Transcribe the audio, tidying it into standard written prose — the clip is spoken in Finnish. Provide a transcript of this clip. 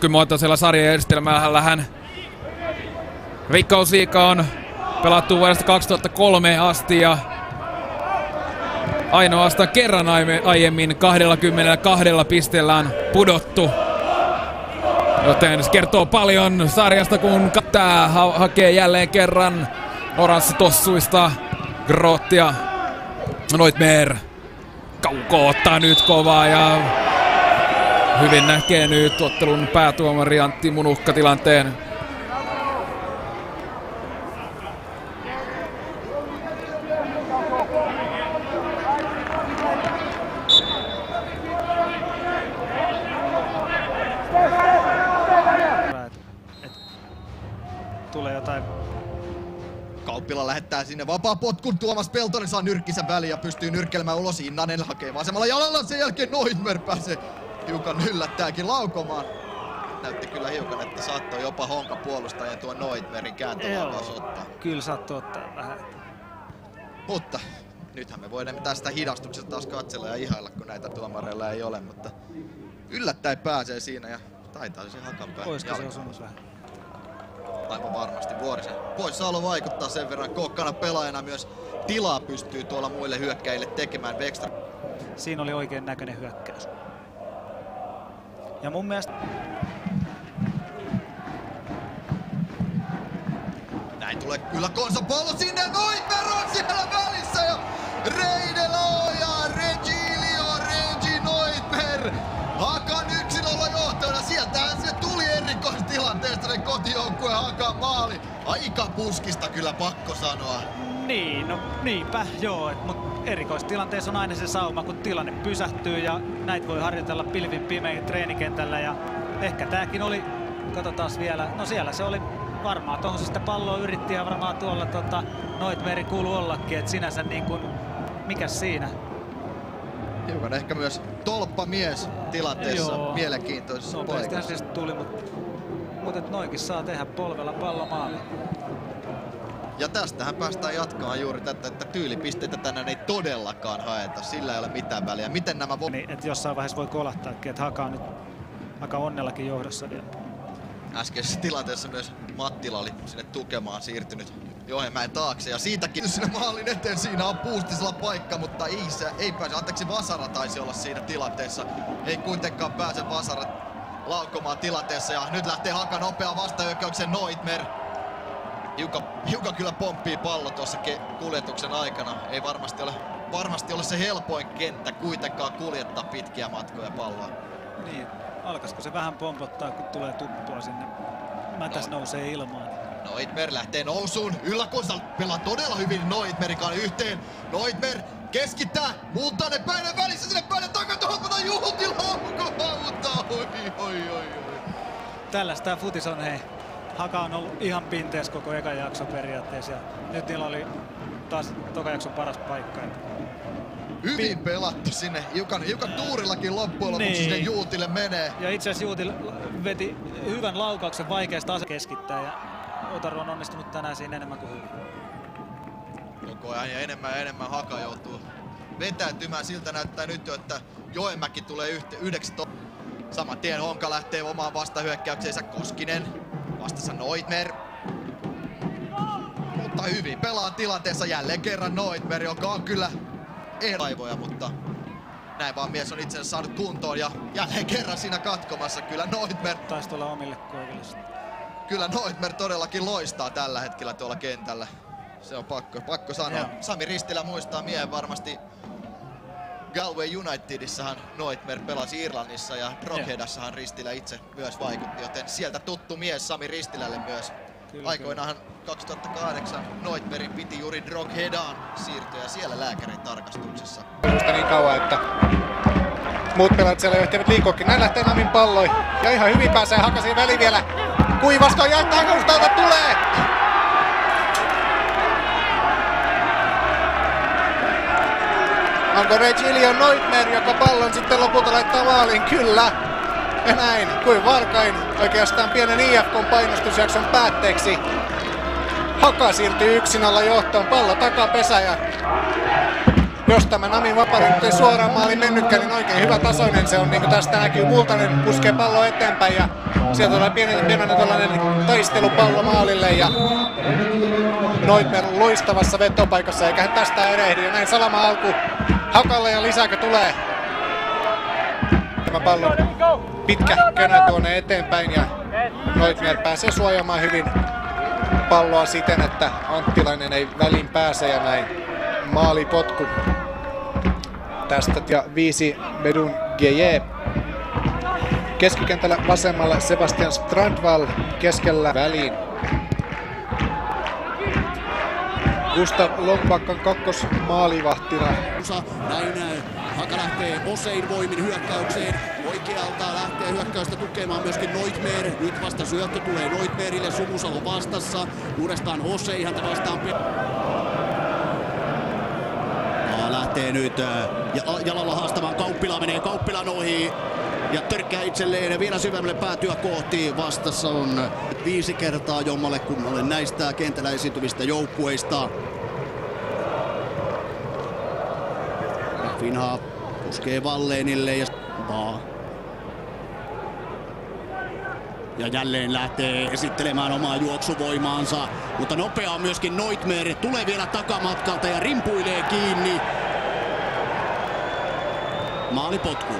Nykymuotoisella sarjajärjestelmällähän Veikkausliiga on pelattu vuodesta 2003 asti ja ainoastaan kerran aiemmin 22 pisteellä on pudottu. Joten se kertoo paljon sarjasta, kun tää hakee jälleen kerran oranssitossuista Grothia. Neutmer kauko ottaa nyt kovaa ja hyvin näkee nyt ottelun päätuomari Antti Munukka tilanteen. Tulee jotain. Kauppila lähettää sinne vapaa potkun. Tuomas Peltonen saa nyrkkisen väliin ja pystyy nyrkkelemään ulos. Innanen hakee vasemmalla jalalla. Sen jälkeen Neutmer pääsee hiukan yllättääkin laukomaan. Näytti kyllä hiukan, että saattoi jopa honkapuolustaja tuon Neutmerin kääntölaukaus ottaa. Kyllä saattoi ottaa vähän. Mutta nythän me voidaan tästä hidastuksesta taas katsella ja ihailla, kun näitä tuomareilla ei ole. Mutta yllättäen pääsee siinä ja taitaa se hakan päälle. Oisko se osunut vähän? Aivan varmasti Vuorisen poissaolo vaikuttaa sen verran kokkana pelaajana, myös tilaa pystyy tuolla muille hyökkäjille tekemään. Wekstra. Siinä oli oikein näköinen hyökkäys. Ja mun mielestä näin tulee kyllä Konsa pallo sinne, Neutmer on siellä välissä ja Reidelo ja Regi Neutmer. Hakan 1-0 johtona, sieltähän se tuli erikoistilanteesta ne kotijoukkueen Hakan maali. Aika puskista kyllä pakko sanoa. niin, no niinpä joo, mutta erikoistilanteessa on aina se sauma, kun tilanne pysähtyy ja näitä voi harjoitella pilvin pimein treenikentällä ja ehkä tääkin oli, katsotaan vielä, no siellä se oli varmaan, tuohon se sitä palloa yritti ja varmaan tuolla Neutmerin kuului ollakin, että sinänsä niin kuin, mikäs siinä? Hiukan ehkä myös tolppamies tilanteessa. Joo. Mielenkiintoisessa paikassa. Nopeasti tuli, mutta noinkin saa tehdä polvella pallomaali. Ja tästähän päästään jatkamaan juuri tätä, että tyylipisteitä tänään ei todellakaan haeta. Sillä ei ole mitään väliä. Miten nämä niin, että jossain vaiheessa voi kolahtaakin, että Haka on nyt aika onnellakin johdossa vielä. Äskeisessä tilanteessa myös Mattila oli sinne tukemaan siirtynyt Joenmäen taakse ja siitäkin sinne maalin eteen. Siinä on Puustisella paikka, mutta ei pääse. Anteeksi, Vasara taisi olla siinä tilanteessa. Ei kuitenkaan pääse Vasara laukomaan tilanteessa ja nyt lähtee Haka nopeaa vastahyökkäyksen. Neutmer hiukan kyllä pomppii pallo tuossa kuljetuksen aikana. Ei varmasti ole se helpoin kenttä kuitenkaan kuljettaa pitkiä matkoja palloa. Niin, alkaisiko se vähän pompottaa, kun tulee tuppua sinne. Mätäs nousee ilmaan. Neutmer lähtee nousuun. Yläkonsa pelaa todella hyvin Neutmerikaan yhteen. Neutmer keskittää. Multanen päinen välissä sinne päinen takatuolta. Juhti laukomautta. Oi. Tällaista futis on, hei. Haka on ollut ihan pinteessä koko ekan jakso periaatteessa. Ja nyt niillä oli taas toka jakson paras paikka. Hyvin pelattu sinne. Hiukan tuurillakin loppujen lopuksi niin. Sinne Juutille menee. Ja itse asiassa Juutil veti hyvän laukauksen vaikeasta asesta keskittää. Ja Otaru on onnistunut tänään siinä enemmän kuin hyvin. Koko ajan ja enemmän Haka joutuu vetäytymään. Siltä näyttää nyt jo, että Joenmäki tulee yhdeksi. Saman tien Honka lähtee omaan vastahyökkäykseensä. Koskinen. Vastassa Neutmer. Mutta hyvin pelaa tilanteessa jälleen kerran Neutmer, joka on kyllä raivoja, mutta näin vaan mies on itsensä saanut kuntoon ja jälleen kerran siinä katkomassa. Kyllä Neutmer taisi tulla omille koiville. Kyllä Neutmer todellakin loistaa tällä hetkellä tuolla kentällä. Se on pakko sanoa. Ja Sami Ristilä muistaa miehen varmasti. Galway Unitedissahan Neutmer pelasi Irlannissa ja Droghedassahan Ristilä itse myös vaikutti, joten sieltä tuttu mies Sami Ristilälle myös. Aikoinaanhan 2008 Neutmerin piti juuri Droghedaan siirtyä ja siellä lääkärin tarkastuksessa. Niin kauan, että muut pelaat siellä ehtivät liikoakin. Näin lähtee Namin palloi ja ihan hyvin pääsee Hakasiin väliin vielä. Kuivasto ja Hakustalta tulee! Onko Regilio Neutmer, joka pallon sitten lopulta laittaa maaliin? Kyllä! Ja näin, kuin varkain oikeastaan pienen IFK:n painostusjakson päätteeksi. Haka siirtyy 1-0 johtoon, pallo takapesä ja jos tämä Namin vapauden nyt ei suoraan maaliin mennytkään, niin oikein hyvä tasoinen se on. Niin kuin tästä näkyy, Multanen puskee pallo eteenpäin ja sieltä tulee pienen tällainen taistelupallo maalille ja Neutmer on loistavassa vetopaikassa eikä hän tästä erehdy. Ja näin salama alku Hakalle ja lisääkö tulee. Tämä pallo pitkä könä tuonne eteenpäin ja Neutmer pääsee suojaamaan hyvin palloa siten, että Anttilainen ei väliin pääse ja näin maalipotku tästä. Ja 5 Bedun Gueye. Keskikentällä vasemmalle Sebastian Strandvall, keskellä väliin Gustav Långbackan kakkosmaalivahtina. Näin Haka lähtee Osein voimin hyökkäykseen. Oikealta lähtee hyökkäystä tukemaan myöskin Neutmer. Nyt vasta syöttö tulee Neutmerille, Sumusalo vastassa. Uudestaan Osei häntä vastaan. Lähtee nyt jalalla haastamaan Kauppila, menee Kauppilan ohi. Ja törkkää itselleen vielä syvemmälle päätyä kohti. Vastassa on 5 kertaa jommalle kummalle näistä kentällä esiintyvistä joukkueista. Finha puskee Wallenille ja jälleen lähtee esittelemään omaa juoksuvoimaansa. Mutta nopea on myöskin Neutmer. Tulee vielä takamatkalta ja rimpuilee kiinni. Maalipotku.